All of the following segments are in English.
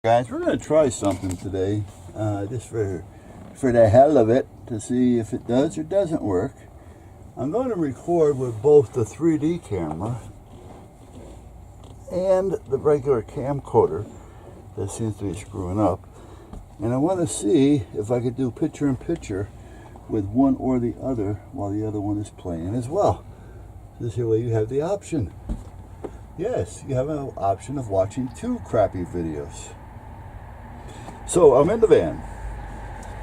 Guys, we're going to try something today, just for the hell of it, to see if it does or doesn't work. I'm going to record with both the 3D camera and the regular camcorder that seems to be screwing up. And I want to see if I could do picture-in-picture with one or the other while the other one is playing as well. This way you have the option. Yes, you have an option of watching two crappy videos. So I'm in the van,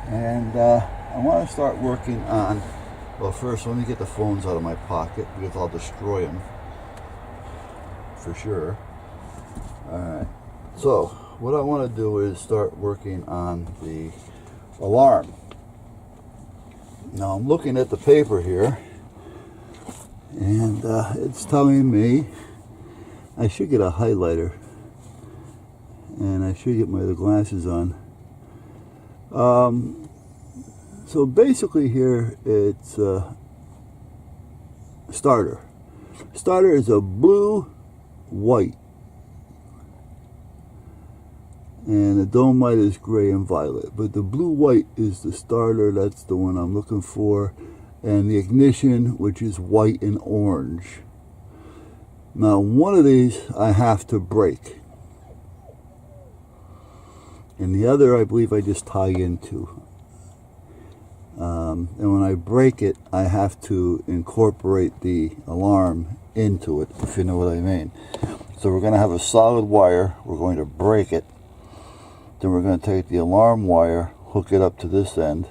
and I want to start working on, well, first let me get the phones out of my pocket because I'll destroy them for sure. Alright, so what I want to do is start working on the alarm. Now I'm looking at the paper here, and it's telling me I should get a highlighter. And I should get my other glasses on. So basically here it's starter. Starter is a blue, white. And the dome light is gray and violet. But the blue, white is the starter. That's the one I'm looking for. And the ignition, which is white and orange. Now one of these I have to break. And the other, I believe, I just tie into. And when I break it, I have to incorporate the alarm into it, if you know what I mean. So we're going to have a solid wire. We're going to break it. Then we're going to take the alarm wire, hook it up to this end.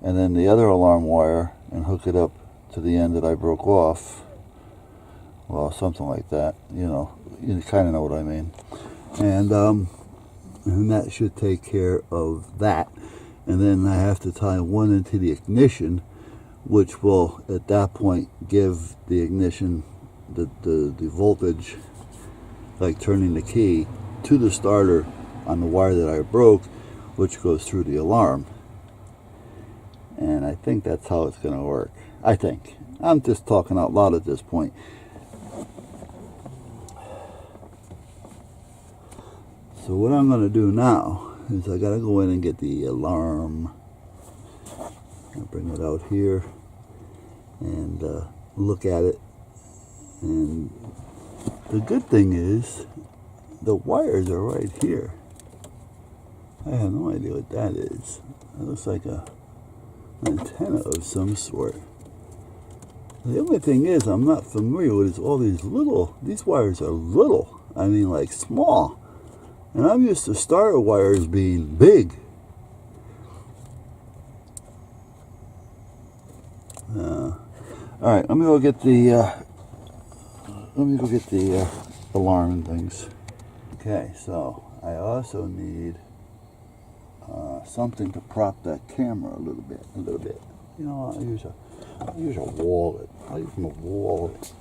And then the other alarm wire, and hook it up to the end that I broke off. Well, something like that. You kind of know what I mean. And that should take care of that. And then I have to tie one into the ignition, which will at that point give the ignition the voltage, like turning the key, to the starter on the wire that I broke, which goes through the alarm. And I think that's how it's going to work. I think. I'm just talking out loud at this point. So what I'm going to do now is I got to go in and get the alarm. I'll bring it out here and look at it. And the good thing is the wires are right here. I have no idea what that is. It looks like an antenna of some sort. The only thing is I'm not familiar with is all these wires are little. I mean, like small. And I'm used to starter wires being big. All right, let me go get the alarm and things. Okay, so I also need something to prop that camera a little bit. You know, I'll use a wallet. I'll use my wallet.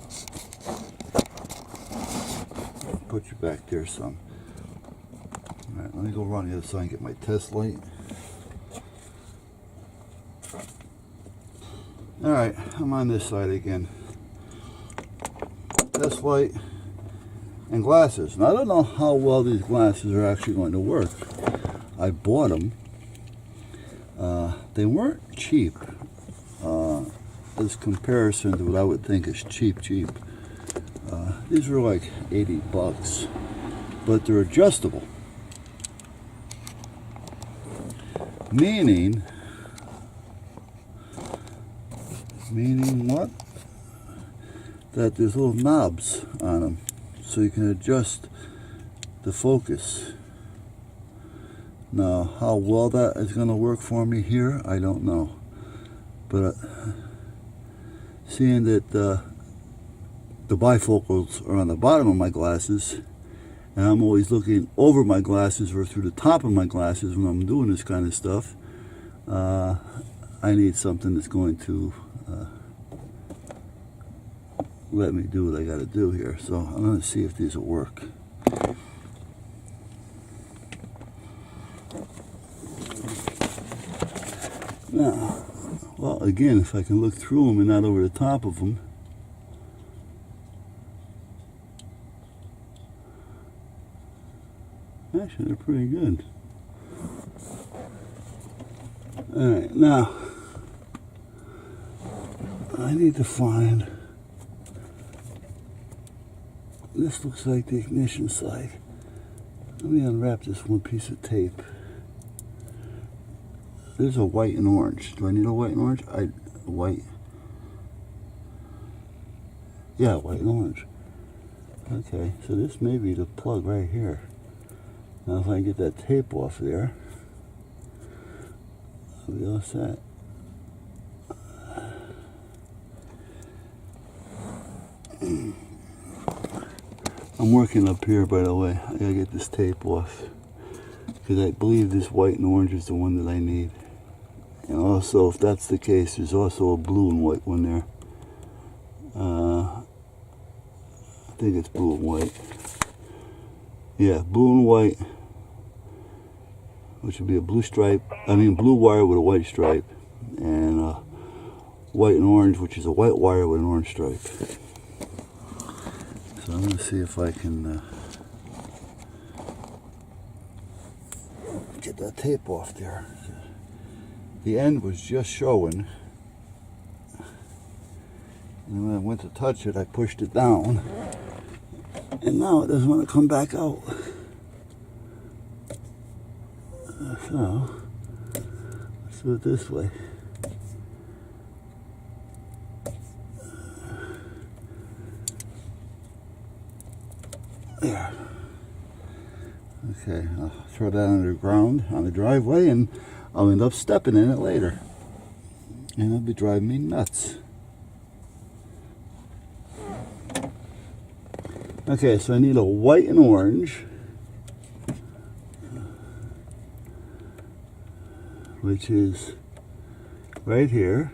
Put you back there some. Alright, let me go around the other side and get my test light. Alright, I'm on this side again. Test light and glasses. Now I don't know how well these glasses are actually going to work. I bought them. They weren't cheap. As comparison to what I would think is cheap. These were like 80 bucks. But they're adjustable. Meaning what? That there's little knobs on them, so you can adjust the focus. Now, how well that is going to work for me here, I don't know. But seeing that the bifocals are on the bottom of my glasses, and I'm always looking over my glasses or through the top of my glasses when I'm doing this kind of stuff, I need something that's going to let me do what I got to do here. So I'm going to see if these will work. Now, well, again, if I can look through them and not over the top of them, Actually, they're pretty good. Alright, now I need to find, this looks like the ignition side. Let me unwrap this one piece of tape. There's a white and orange. Do I need a white and orange? White. Yeah, white and orange. Okay, so this may be the plug right here. Now if I can get that tape off there, I'll be all set. I'm working up here, by the way. I gotta get this tape off, because I believe this white and orange is the one that I need. And also, if that's the case, there's also a blue and white one there. I think it's blue and white. Yeah, blue and white, which would be a blue stripe. I mean, blue wire with a white stripe, and white and orange, which is a white wire with an orange stripe. So I'm going to see if I can get that tape off there. The end was just showing, and when I went to touch it, I pushed it down, and now it doesn't want to come back out. So let's do it this way. There. Okay, I'll throw that underground on the driveway, and I'll end up stepping in it later. And it'll be driving me nuts. Okay, so I need a white and orange, which is right here,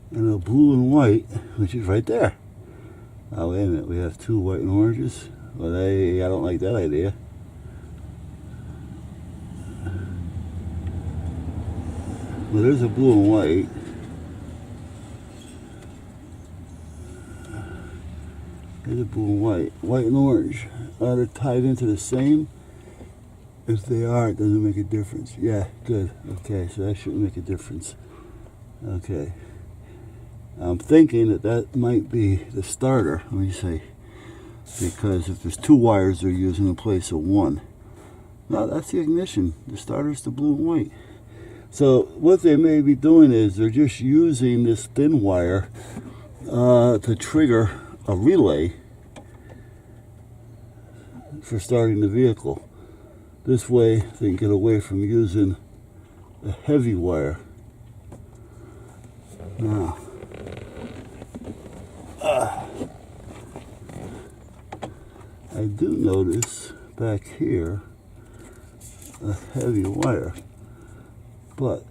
and a blue and white, which is right there. Oh, wait a minute, we have two white and oranges? Well, I don't like that idea. Well, there's a blue and white. There's a blue and white. White and orange. Are they tied into the same? If they are, it doesn't make a difference. Yeah, good. Okay, so that shouldn't make a difference. Okay. I'm thinking that that might be the starter. Let me see. Because if there's two wires, they're using in place of one. No, that's the ignition. The starter's the blue and white. So what they may be doing is they're just using this thin wire to trigger a relay for starting the vehicle. This way they can get away from using a heavy wire. Now, I do notice back here a heavy wire, but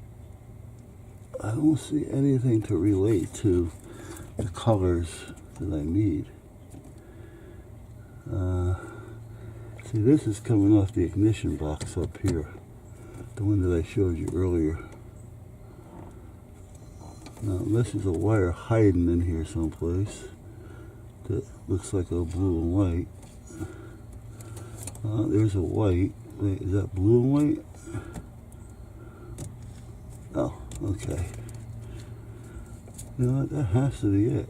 I don't see anything to relate to the colors that I need. See, this is coming off the ignition box up here, the one that I showed you earlier. Now, this is a wire hiding in here someplace that looks like a blue and white. There's a white. Wait, is that blue and white? Oh, okay. You know what? That has to be it.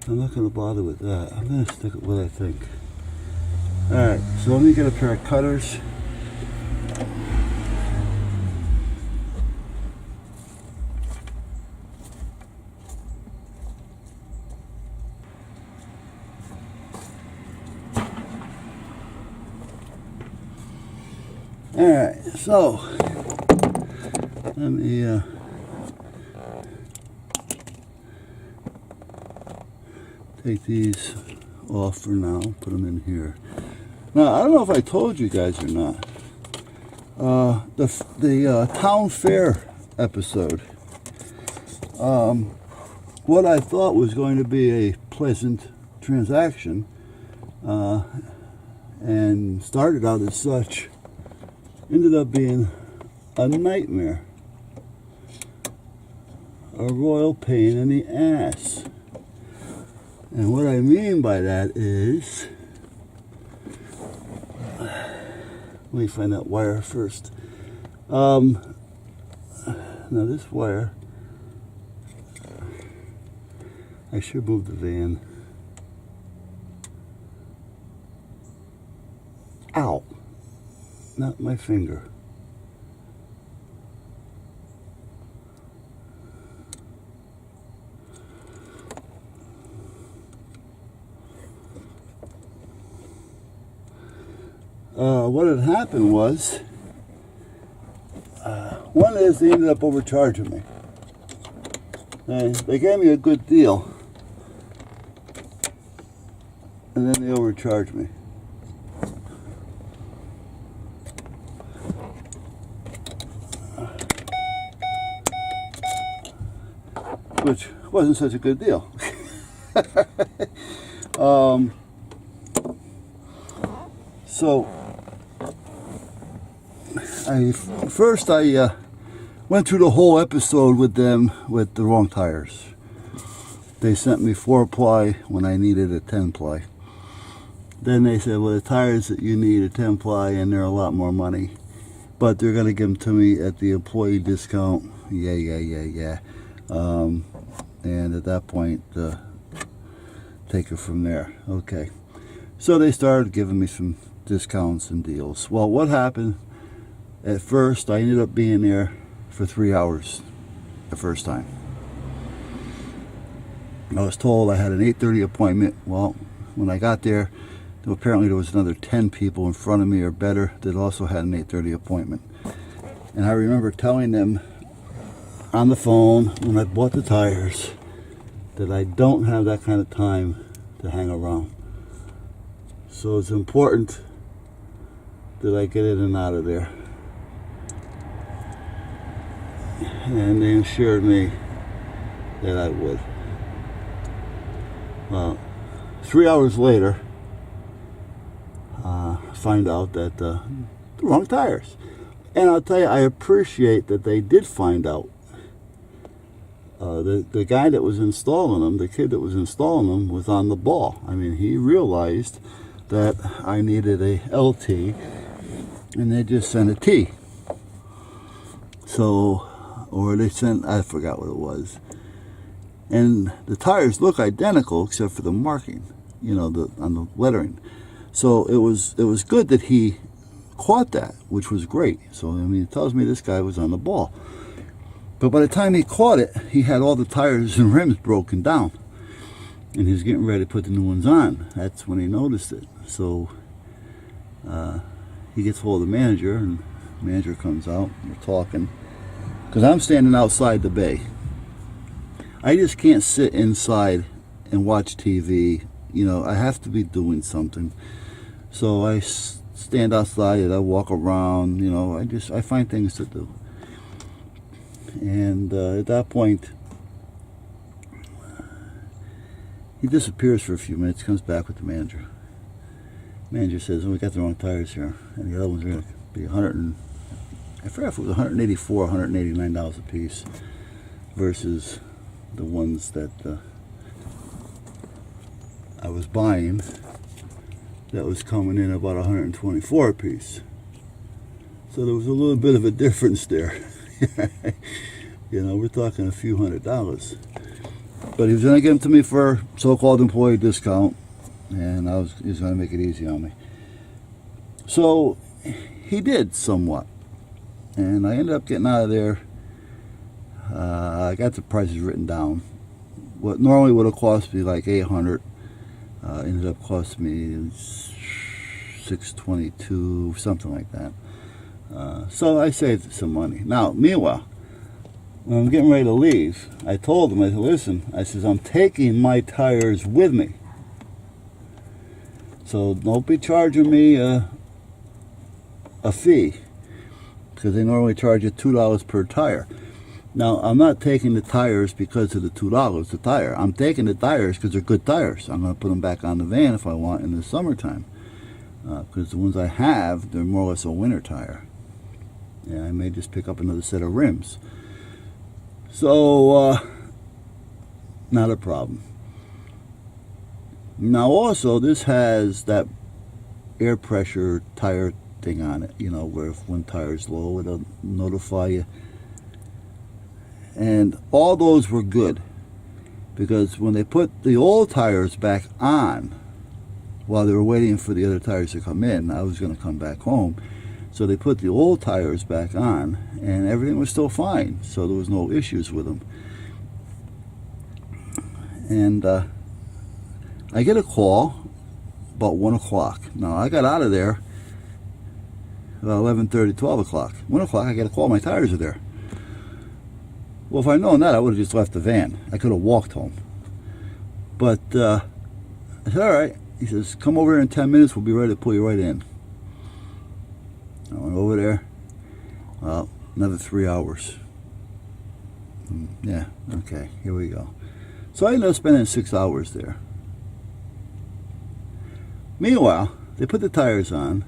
I'm not going to bother with that. I'm going to stick with what I think. Alright, so let me get a pair of cutters. Alright, so let me take these off for now, put them in here. Now, I don't know if I told you guys or not. The town fair episode. What I thought was going to be a pleasant transaction, and started out as such, ended up being a nightmare. A royal pain in the ass. And what I mean by that is, Let me find that wire first. Now this wire, I should move the van. Ow! Not my finger. What had happened was, one is they ended up overcharging me. And they gave me a good deal, and then they overcharged me. Which wasn't such a good deal. So I went through the whole episode with them with the wrong tires. They sent me 4-ply when I needed a 10-ply. Then they said, well, the tires that you need are 10-ply and they're a lot more money, but they're going to give them to me at the employee discount. Yeah. And at that point, take it from there. Okay. So they started giving me some discounts and deals. Well, what happened? At first, I ended up being there for 3 hours the first time. I was told I had an 8:30 appointment. Well, when I got there, apparently there was another 10 people in front of me or better that also had an 8:30 appointment. And I remember telling them on the phone when I bought the tires that I don't have that kind of time to hang around. So it's important that I get in and out of there. And they assured me that I would. Well, 3 hours later, find out that the wrong tires. And I'll tell you, I appreciate that they did find out. The guy that was installing them, the kid that was installing them, was on the ball. I mean, he realized that I needed a LT, and they just sent a T. So, or they sent, I forgot what it was. And the tires look identical except for the marking, you know, on the lettering. So it was good that he caught that, which was great. So, I mean, it tells me this guy was on the ball. But by the time he caught it, he had all the tires and rims broken down. And he was getting ready to put the new ones on. That's when he noticed it. So he gets hold of the manager, and the manager comes out, and we're talking. Because I'm standing outside the bay. I just can't sit inside and watch TV. You know, I have to be doing something. So I stand outside and I walk around. You know, I find things to do. And at that point, he disappears for a few minutes, comes back with the manager. Manager says, oh, we got the wrong tires here. And the other ones are going to be I forgot if it was $184 or $189 a piece versus the ones that I was buying that was coming in about $124 a piece. So there was a little bit of a difference there. You know, we're talking a few $100s. But he was going to give them to me for so-called employee discount, and he was going to make it easy on me. So he did somewhat, and I ended up getting out of there. I got the prices written down. What normally would have cost me like $800 ended up costing me $622, something like that. So I saved some money. Now, meanwhile, when I'm getting ready to leave, I told him, I said, listen, I'm taking my tires with me. So don't be charging me a fee, because they normally charge you $2 per tire. Now, I'm not taking the tires because of the $2 the tire. I'm taking the tires because they're good tires. I'm going to put them back on the van if I want in the summertime. Because the ones I have, they're more or less a winter tire. Yeah, I may just pick up another set of rims. So, not a problem. Now also, this has that air pressure tire thing on it, you know, where if one tire's low, it'll notify you. And all those were good, because when they put the old tires back on, while they were waiting for the other tires to come in, I was going to come back home. So they put the old tires back on, and everything was still fine. So there was no issues with them. And I get a call about 1 o'clock. Now, I got out of there about 11:30, 12 o'clock. 1 o'clock, I get a call, my tires are there. Well, if I'd known that, I would have just left the van. I could have walked home. But I said, all right. He says, come over here in 10 minutes. We'll be ready to pull you right in. I went over there. Well, another 3 hours. Yeah, okay, here we go. So I ended up spending 6 hours there. Meanwhile, they put the tires on,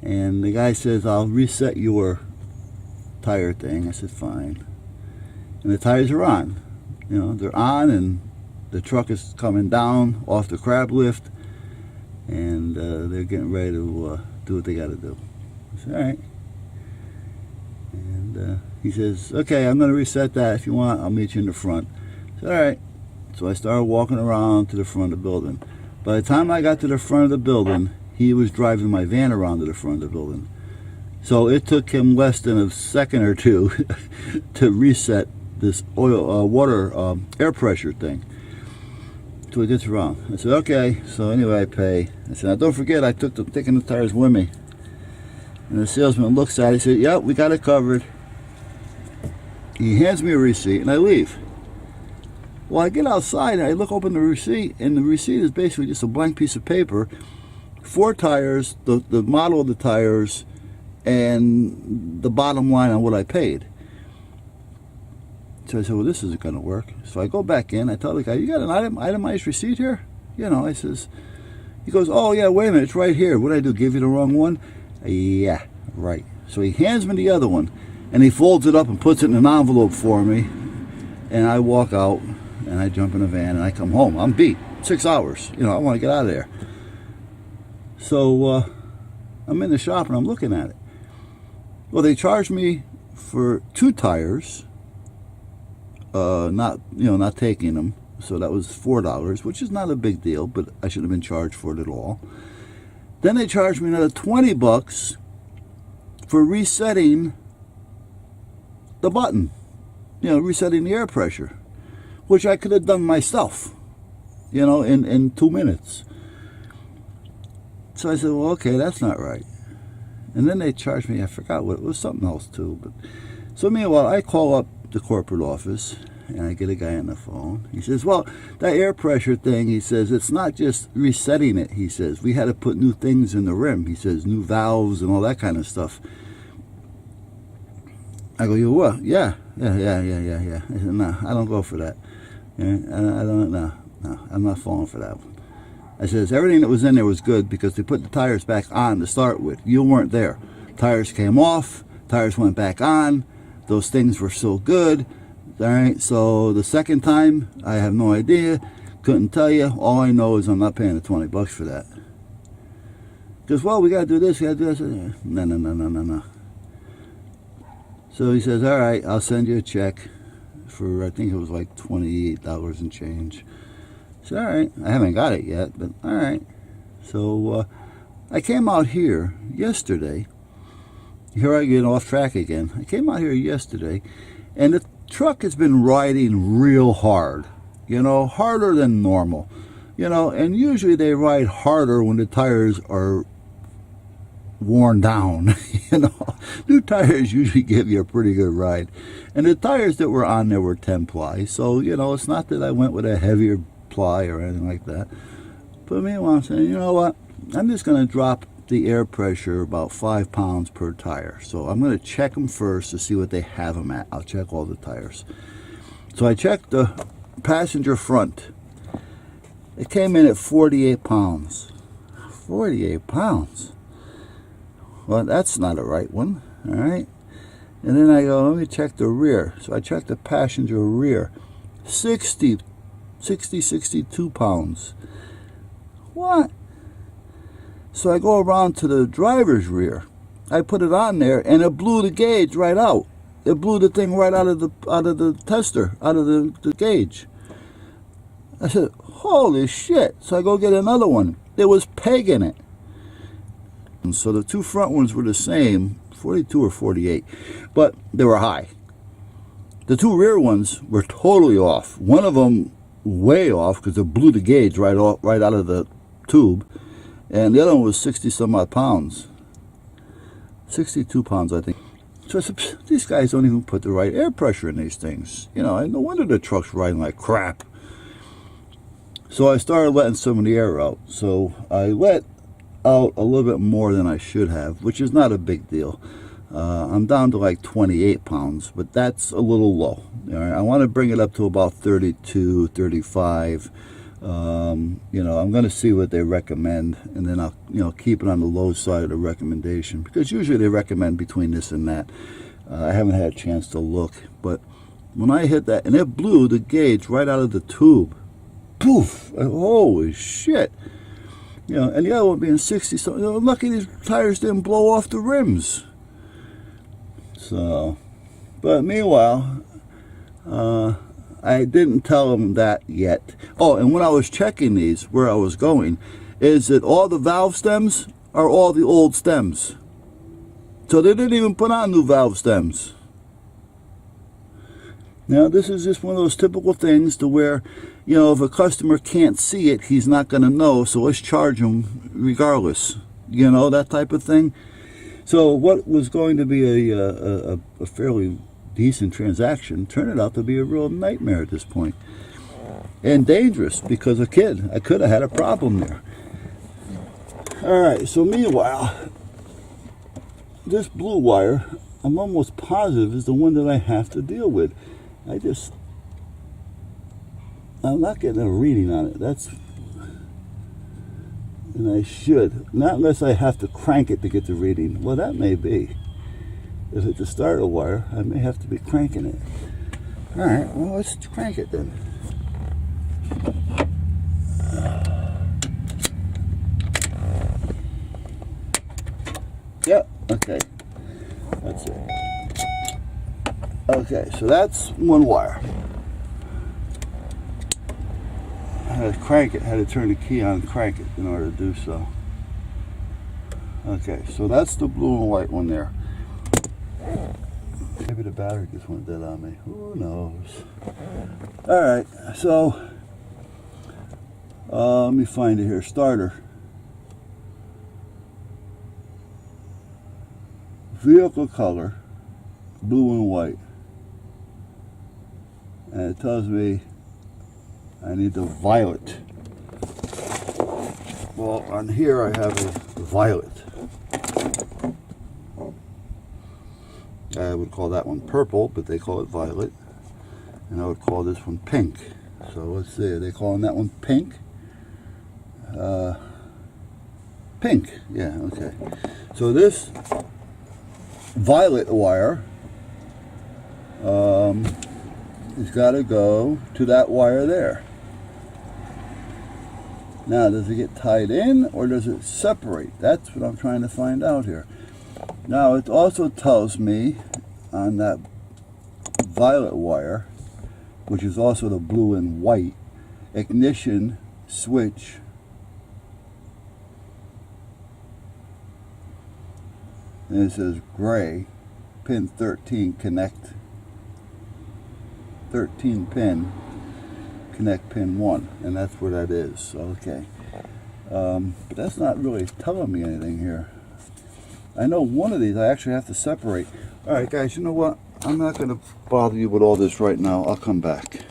and the guy says, I'll reset your tire thing. I said, fine. And the tires are on. You know, they're on, and the truck is coming down off the crab lift, and they're getting ready to do what they got to do. I said, all right. And he says, okay, I'm going to reset that. If you want, I'll meet you in the front. I said, all right. So I started walking around to the front of the building. By the time I got to the front of the building, he was driving my van around to the front of the building. So it took him less than a second or two to reset this water air pressure thing. So he gets around. I said, okay. So anyway, I pay. I said, now don't forget, I took taking the tires with me. And the salesman looks at it. He said, yeah, we got it covered. He hands me a receipt, and I leave. Well, I get outside, and I look open the receipt, and the receipt is basically just a blank piece of paper. 4 tires, the model of the tires, and the bottom line on what I paid. So I said, well, this isn't going to work. So I go back in. I tell the guy, you got an itemized receipt here? You know, I says, he goes, oh, yeah, wait a minute, it's right here. What did I do, give you the wrong one? Yeah, right. So he hands me the other one, and he folds it up and puts it in an envelope for me. And I walk out, and I jump in a van, and I come home. I'm beat. 6 hours. You know, I want to get out of there. So I'm in the shop, and I'm looking at it. Well, they charged me for 2 tires, not taking them. So that was $4, which is not a big deal, but I shouldn't have been charged for it at all. Then they charged me another $20 for resetting the button, you know, resetting the air pressure, which I could have done myself, you know, in 2 minutes. So I said, well, okay, that's not right. And then they charged me, I forgot what, it was something else too. But so meanwhile, I call up the corporate office, and I get a guy on the phone. He says, well, that air pressure thing, he says, it's not just resetting it, he says. We had to put new things in the rim. He says, new valves and all that kind of stuff. I go, you what? Yeah. I said, no, I don't go for that. Yeah, I don't, no, I'm not falling for that one. I says, everything that was in there was good because they put the tires back on to start with. You weren't there. Tires came off, tires went back on. Those things were so good. All right, so the second time, I have no idea. Couldn't tell you. All I know is I'm not paying the $20 for that. Because, well, we got to do this, we got to do this. No. So he says, all right, I'll send you a check for, I think it was like $28 and change. I said, all right, I haven't got it yet, but all right. So I came out here yesterday. Here I get off track again. I came out here yesterday, and the truck has been riding real hard, you know, harder than normal, you know, and usually they ride harder when the tires are worn down. You know, new tires usually give you a pretty good ride, and the tires that were on there were 10 ply, so, you know, it's not that I went with a heavier ply or anything like that. But meanwhile, I'm saying, you know what, I'm just going to drop the air pressure about 5 pounds per tire. So I'm going to check them first to see what they have them at. I'll check all the tires. So I checked the passenger front. It came in at 48 pounds. 48 pounds. Well, that's not a right one. All right. And then I go, let me check the rear. So I checked the passenger rear. 62 pounds. What? So I go around to the driver's rear. I put it on there, and it blew the gauge right out. It blew the thing right out of the tester, out of the gauge. I said, holy shit. So I go get another one. There was peg in it. And so the two front ones were the same, 42 or 48, but they were high. The two rear ones were totally off. One of them way off because it blew the gauge right out of the tube, and the other one was 60 some odd pounds. 62 pounds, I think. So I said, these guys don't even put the right air pressure in these things. You know, no wonder the truck's riding like crap. So I started letting some of the air out. So I let out a little bit more than I should have, which is not a big deal. I'm down to like 28 pounds, but that's a little low. All right? I want to bring it up to about 32, 35. You know, I'm going to see what they recommend, and then I'll, you know, keep it on the low side of the recommendation, because usually they recommend between this and that. I haven't had a chance to look, but when I hit that, and it blew the gauge right out of the tube. Poof! Holy shit! You know, and the other one being 60, so, you know, lucky these tires didn't blow off the rims. So, but meanwhile, I didn't tell them that yet. Oh, and when I was checking these, where I was going, is that all the valve stems are all the old stems. So they didn't even put on new valve stems. Now, this is just one of those typical things to where, you know, if a customer can't see it, he's not going to know, so let's charge him regardless. You know, that type of thing. So what was going to be a fairly decent transaction turned out to be a real nightmare at this point. And dangerous, because I could have had a problem there. Alright, so meanwhile, this blue wire, I'm almost positive is the one that I have to deal with. I'm not getting a reading on it. And I should. Not unless I have to crank it to get the reading. Well, that may be. If it's a starter wire, I may have to be cranking it. Alright, well, let's crank it then. Yep, okay. That's it. Okay, so that's one wire. I had to crank it, had to turn the key on and crank it in order to do so. Okay, so that's the blue and white one there. Maybe the battery just went dead on me. Who knows? Alright, so let me find it here. Starter. Vehicle color, blue and white. And it tells me I need the violet. Well, on here I have a violet. I would call that one purple, but they call it violet. And I would call this one pink. So let's see, are they calling that one pink? Pink, yeah, okay. So this violet wire has got to go to that wire there. Now, does it get tied in or does it separate? That's what I'm trying to find out here. Now, it also tells me on that violet wire, which is also the blue and white, ignition switch and it says gray, pin 13, connect 13 pin, connect pin 1, and that's where that is. Okay, but that's not really telling me anything here. I know one of these I actually have to separate. Alright guys, you know what? I'm not going to bother you with all this right now. I'll come back.